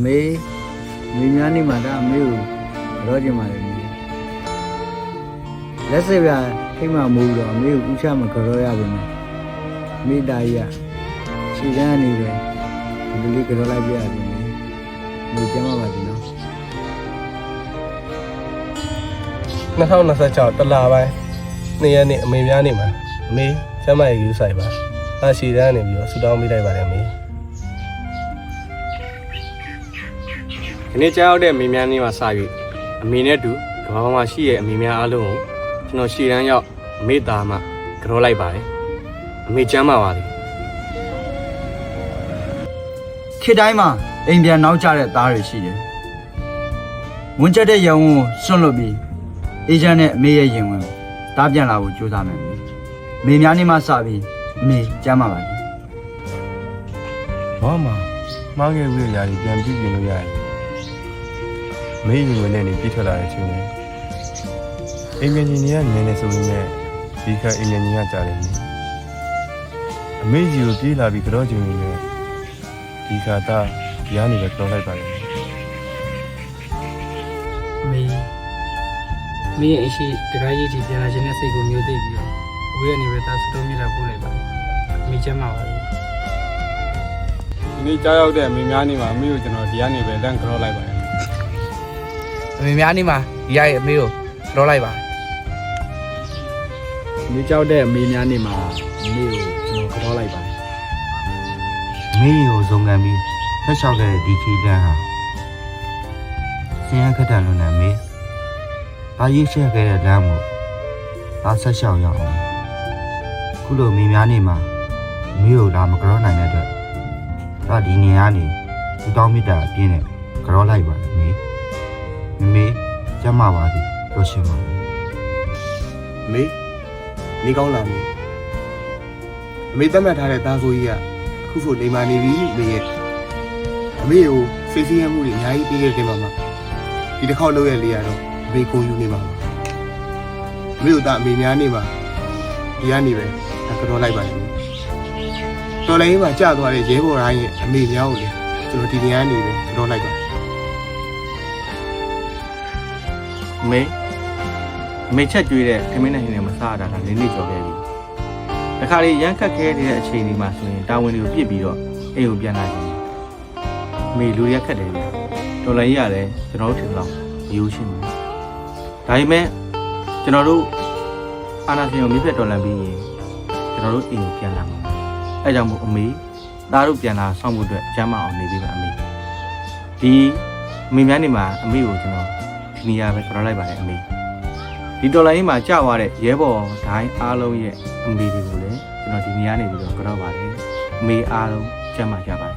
မေများနေမှာဒါအမေကိုကြောချင်ပါလေလက်စပြခိမှမိုးတော့အမေကိုဥချမကြောရပါမယ်မိသားကြီးခြေကန်းနေတယ်ဒီလေးကြောလိုက်ပြရတယ်မေကျမ်းပါပါဒီနော်2026တလပိုင်း2ရက်နေ့အမေများနေမှာအမေကျမ်းမာရေးယူဆိုင်ပါအရှိတန်းနေပြီးတော့ဆူတောင်းပေးလိုက်ပါတယ်အမေဒီနေ့ကြားရောက်တဲ့မိများနေမှာစ၍အမေနဲ့တူကမ္ဘာပေါ်မှာရှိရဲ့အမေများအားလုံးကိုကျွန်တော်ရှေ့တန်းရောက်အမေသားမှကြောလိုက်ပါတယ်အမေကျမ်းပါပါလေခေတ်တိုင်းမှာအိမ်ပြန်နောက်ကျတဲ့သားတွေရှိတယ်ဝင်ကျက်တဲ့ရုံကိုစွန့်လွတ်ပြီးအေဂျင့်နဲ့အမေရဲ့ရင်ဝင်တားပြန်လာဖို့ကြိုးစားမယ်မေများနေမှစပြီးအမေကျမ်းပါပါလေဘာမှမှားခဲ့ဝိရရာကြီးပြန်ပြီးပြင်လို့ရတယ်မေးရင်ဝင်နေပြည့်ထွက်လာတဲ့အချိန်နဲ့အင်ဂျင်နီယာနည်းနည်းဆိုရင်းနဲ့ဒီကအင်ဂျင်နီယာကြားတယ်အမေကြီးကိုပြေးလာပြီးကြောချင်နေတယ်ဒီကတာရားနေပဲကြောလိုက်ပါလေမေရဲ့အရှိတကားကြီးကြီးပြန်လာခြင်းနဲ့စိတ်ကိုမျိုးသိပြီးတော့ဝေးရနေပဲသားစတိုးမြတာပို့လိုက်ပါမေကျမ်းပါပါဒီနေ့ကြားရောက်တဲ့မိများနေမှာအမေကိုကျွန်တော်ဒီကနေပဲတန်းကြောလိုက်ပါတယ်အမေများနေမှာဒီရရဲ့အမေကိုကြောလိုက်ပါမေကြောက်တဲ့အမေများနေမှာအမေကိုကျွန်တော်ကြောလိုက်ပါတယ်မင်းကိုဇုံကန်ပြီးဆက်လျှောက်ခဲ့တဲ့ဒီခီတန်းဟာစင်ရခက်တန်လွန်တဲ့မေးဘာရိတ်ချက်ခဲ့တဲ့လမ်းကိုဘာဆက်လျှောက်ရအောင်ခုလိုမိများနေမှာမင်းကိုလာမကြောနိုင်တဲ့အတွက်ဒါဒီနေရာနေသူတောင်းမြစ်တာအပြင်းနဲ့ကြောလိုက်ပါမေးမေကျမပါသည်ပြောရှင်ပါမေနေကောင်းလာမေအမေတက်မှတ်ထားတဲ့သားကိုကြီးကအခုဖို့နေမာနေပြီမေရဲ့အမေကိုစိတ်ဆင်းရဲမှုတွေအများကြီးပြီးခဲ့ခင်မှာဒီတစ်ခေါက်လုပ်ရလေရတော့အမေကိုယူနေမှာပါအမေတို့သားအမေများနေမှာဒီကနေပဲကြောလိုက်ပါလေတော်လည်းမှာကြာသွားတဲ့ရဲဘော်တိုင်းရဲ့အမေများကိုလေကျွန်တော်ဒီနေရာနေပဲကြောလိုက်ပါအမေချက်ကျွေးတဲ့ခမင်းနဲ့ဟင်းနဲ့မစားတာ၄နှစ်ကျော်ခဲ့ပြီတခါလေရမ်းခတ်ခဲတဲ့အချိန်ဒီမှာဆိုရင်တာဝန်တွေကိုပြစ်ပြီးတော့အိမ်ကိုပြန်လာတယ်အမေလူရက်ခတ်တယ်ဗျတော်လည်းရတယ်ကျွန်တော်တို့ထင်တော့ရိုးရှင်းတယ်ဒါပေမဲ့ကျွန်တော်တို့အာနာရှင်ကိုမြစ်ဖက်တော်လန်ပြီးရင်ကျွန်တော်တို့အိမ်ကိုပြန်လာမှာအဲကြောင့်မို့အမေသားတို့ပြန်လာဆောင်ဖို့အတွက်ကျမ်းမအောင်နေပြီပါအမေဒီအမေများနေမှာအမေကိုကျွန်တော်ဒီနေရာပဲခေါ်လိုက်ပါတယ်အမေဒီတော်လိုင်းမှာကြာသွားတဲ့ရဲဘော်ဒိုင်းအားလုံးရဲ့အမေတွေကိုလည်းကျွန်တော်ဒီနေရာနေပြီးတော့ကြောက်ပါတယ်အမေအားလုံးကျမ်းမာကြပါ